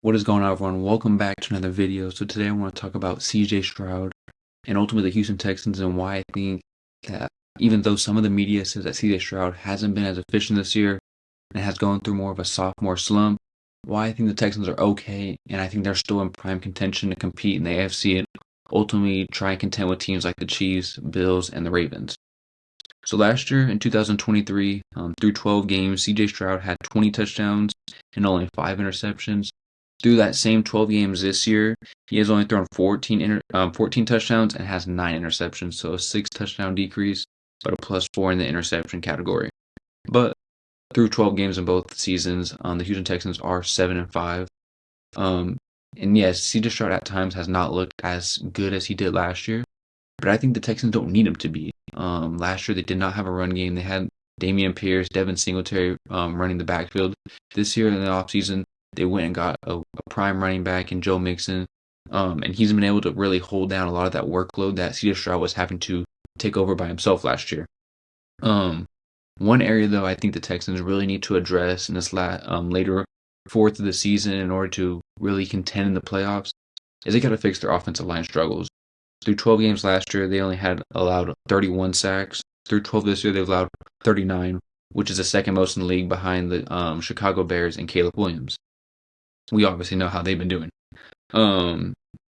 What is going on, everyone? Welcome back to another video. So today I want to talk about CJ Stroud and ultimately the Houston Texans and why I think that even though some of the media says that CJ Stroud hasn't been as efficient this year and has gone through more of a sophomore slump, why I think the Texans are okay and I think they're still in prime contention to compete in the AFC and ultimately try and contend with teams like the Chiefs, Bills, and the Ravens. So last year in 2023, through 12 games, CJ Stroud had 20 touchdowns and only 5 interceptions. Through that same 12 games this year, he has only thrown 14 touchdowns and has 9 interceptions, so a 6 touchdown decrease, but a +4 in the interception category. But through 12 games in both seasons, the Houston Texans are 7-5. And yes, CJ Stroud at times has not looked as good as he did last year, but I think the Texans don't need him to be. Last year they did not have a run game. They had Dameon Pierce, Devin Singletary running the backfield. This year in the offseason, they went and got a prime running back in Joe Mixon, and he's been able to really hold down a lot of that workload that CJ Stroud was having to take over by himself last year. One area, though, I think the Texans really need to address in this later fourth of the season in order to really contend in the playoffs is they got to fix their offensive line struggles. Through 12 games last year, they only had allowed 31 sacks. Through 12 this year, they've allowed 39, which is the second most in the league behind the Chicago Bears and Caleb Williams. We obviously know how they've been doing.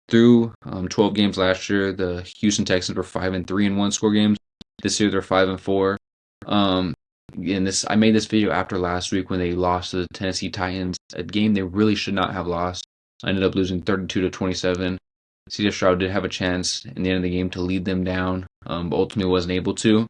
Through 12 games last year, the Houston Texans were 5-3 in one-score games. This year, they're 5-4. I made this video after last week when they lost to the Tennessee Titans, a game they really should not have lost. I ended up losing 32-27. CJ Stroud did have a chance in the end of the game to lead them down, but ultimately wasn't able to.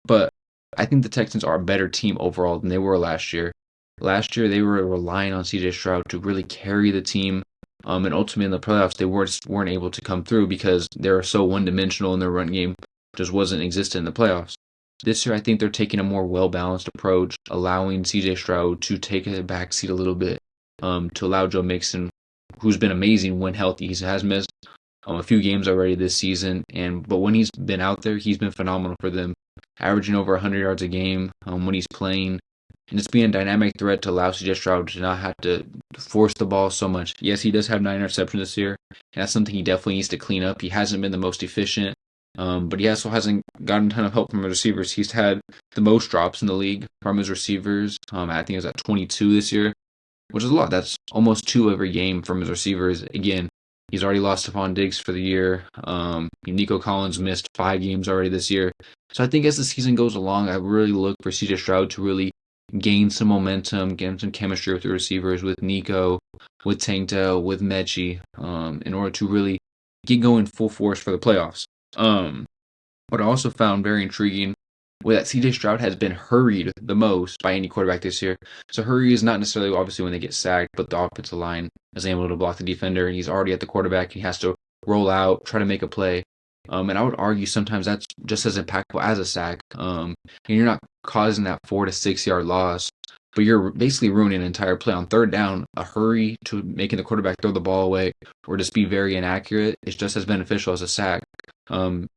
But I think the Texans are a better team overall than they were last year. Last year, they were relying on CJ Stroud to really carry the team, and ultimately in the playoffs, they weren't able to come through because they were so one-dimensional in their run game, just wasn't existent in the playoffs. This year, I think they're taking a more well-balanced approach, allowing CJ Stroud to take a backseat a little bit, to allow Joe Mixon, who's been amazing when healthy. He has missed a few games already this season, but when he's been out there, he's been phenomenal for them, averaging over 100 yards a game when he's playing. And it's being a dynamic threat to allow CJ Stroud to not have to force the ball so much. Yes, he does have 9 interceptions this year, and that's something he definitely needs to clean up. He hasn't been the most efficient, but he also hasn't gotten a ton of help from his receivers. He's had the most drops in the league from his receivers. I think it was at 22 this year, which is a lot. That's almost 2 every game from his receivers. Again, he's already lost Stephon Diggs for the year. Nico Collins missed 5 games already this year. So I think as the season goes along, I really look for CJ Stroud to really gain some momentum, get some chemistry with the receivers, with Nico, with Tank Dell, with Mechie, in order to really get going full force for the playoffs. What I also found very intriguing was that CJ Stroud has been hurried the most by any quarterback this year. So hurry is not necessarily obviously when they get sacked, but the offensive line is able to block the defender. He's already at the quarterback. He has to roll out, try to make a play. And I would argue sometimes that's just as impactful as a sack. And you're not causing that 4 to 6 yard loss, but you're basically ruining an entire play on third down. A hurry to making the quarterback throw the ball away or just be very inaccurate is just as beneficial as a sack. And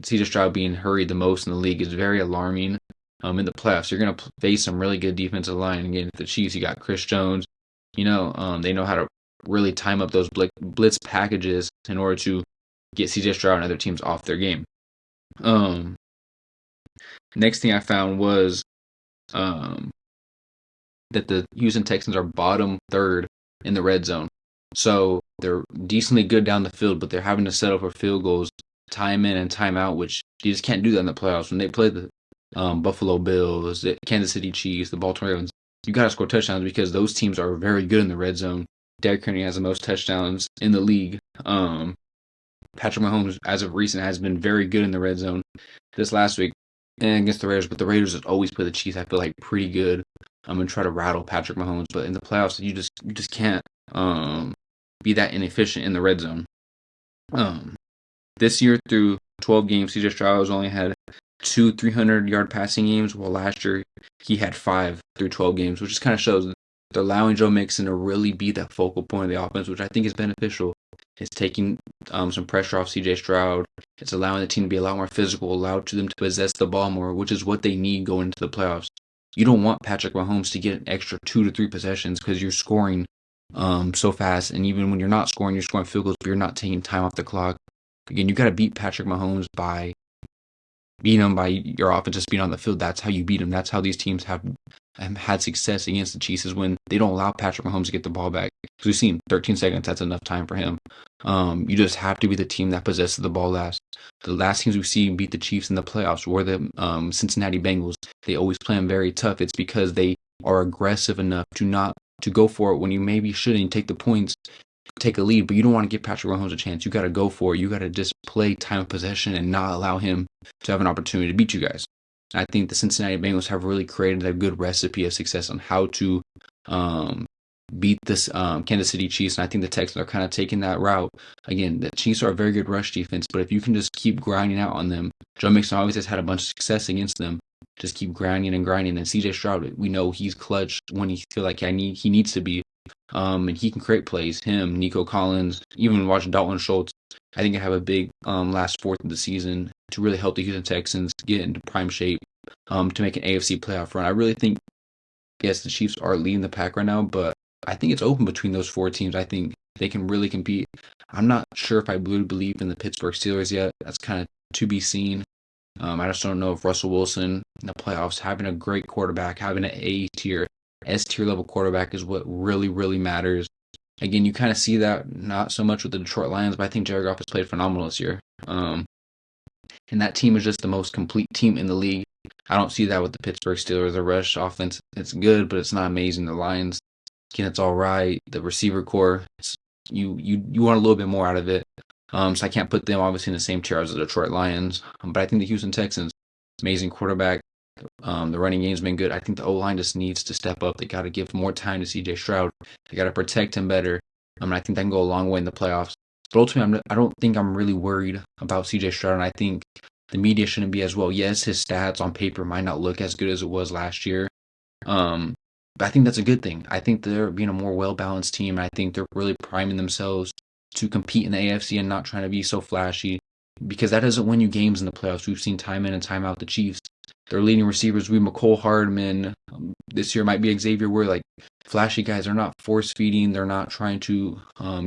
CJ Stroud being hurried the most in the league is very alarming. In the playoffs, you're going to face some really good defensive line. Again, the Chiefs, you got Chris Jones. They know how to really time up those blitz packages in order to get CJ Stroud and other teams off their game. Next thing I found was that the Houston Texans are bottom third in the red zone. So they're decently good down the field, but they're having to settle for field goals time in and time out, which you just can't do that in the playoffs. When they play the Buffalo Bills, the Kansas City Chiefs, the Baltimore Ravens, you got to score touchdowns because those teams are very good in the red zone. Derrick Henry has the most touchdowns in the league. Patrick Mahomes, as of recent, has been very good in the red zone this last week and against the Raiders, but the Raiders always play the Chiefs, I feel like, pretty good. I'm going to try to rattle Patrick Mahomes, but in the playoffs, you just can't be that inefficient in the red zone. This year, through 12 games, CJ Stroud has only had 2 300-yard passing games, while last year he had 5 through 12 games, which just kind of shows they're allowing Joe Mixon to really be that focal point of the offense, which I think is beneficial. It's taking some pressure off CJ Stroud. It's allowing the team to be a lot more physical, allowed to them to possess the ball more, which is what they need going into the playoffs. You don't want Patrick Mahomes to get an extra 2 to 3 possessions because you're scoring so fast. And even when you're not scoring, you're scoring field goals, but you're not taking time off the clock. Again, you got to beat Patrick Mahomes by beating him by your offense just being on the field. That's how you beat him. That's how these teams have had success against the Chiefs, is when they don't allow Patrick Mahomes to get the ball back. Because we've seen 13 seconds, that's enough time for him. You just have to be the team that possesses the ball last. The last teams we've seen beat the Chiefs in the playoffs were the Cincinnati Bengals. They always play them very tough. It's because they are aggressive enough to go for it when you maybe shouldn't. Take the points, take a lead, but you don't want to give Patrick Mahomes a chance. You got to go for it. You got to just play time of possession and not allow him to have an opportunity to beat you guys. I think the Cincinnati Bengals have really created a good recipe of success on how to beat this Kansas City Chiefs, and I think the Texans are kind of taking that route. Again, the Chiefs are a very good rush defense, but if you can just keep grinding out on them, Joe Mixon always has had a bunch of success against them. Just keep grinding and grinding, and CJ Stroud, we know he's clutch when he feel like he needs to be. And he can create plays. Him, Nico Collins, even watching Dalton Schultz, I think I have a big last fourth of the season to really help the Houston Texans get into prime shape to make an AFC playoff run. I really think, yes, the Chiefs are leading the pack right now, but I think it's open between those four teams. I think they can really compete. I'm not sure if I really believe in the Pittsburgh Steelers yet. That's kind of to be seen. I just don't know if Russell Wilson in the playoffs, having a great quarterback, having an A-tier, S-tier level quarterback is what really, really matters. Again, you kind of see that not so much with the Detroit Lions, but I think Jared Goff has played phenomenal this year. And that team is just the most complete team in the league. I don't see that with the Pittsburgh Steelers. The rush offense, it's good, but it's not amazing. The Lions, again, it's all right. The receiver core, you want a little bit more out of it. So I can't put them obviously in the same tier as the Detroit Lions. But I think the Houston Texans, amazing quarterback. The running game's been good. I think the O-line just needs to step up. They got to give more time to CJ Stroud. They got to protect him better. And I think that can go a long way in the playoffs. But ultimately, I don't think I'm really worried about CJ Stroud. And I think the media shouldn't be as well. Yes, his stats on paper might not look as good as it was last year. But I think that's a good thing. I think they're being a more well-balanced team. I think they're really priming themselves to compete in the AFC and not trying to be so flashy, because that doesn't win you games in the playoffs. We've seen time in and time out the Chiefs. Their leading receivers, we McCole Hardman. This year might be Xavier Ward. Like, flashy guys, they're not force-feeding. They're not trying to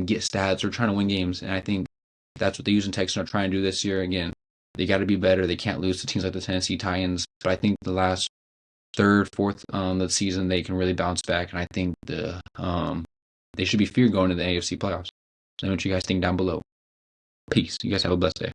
get stats. They're trying to win games. And I think that's what the Houston Texans are trying to do this year. Again, they got to be better. They can't lose to teams like the Tennessee Titans. But I think the last third, fourth of the season, they can really bounce back. And I think they should be feared going to the AFC playoffs. Let me know what you guys think down below. Peace. You guys have a blessed day.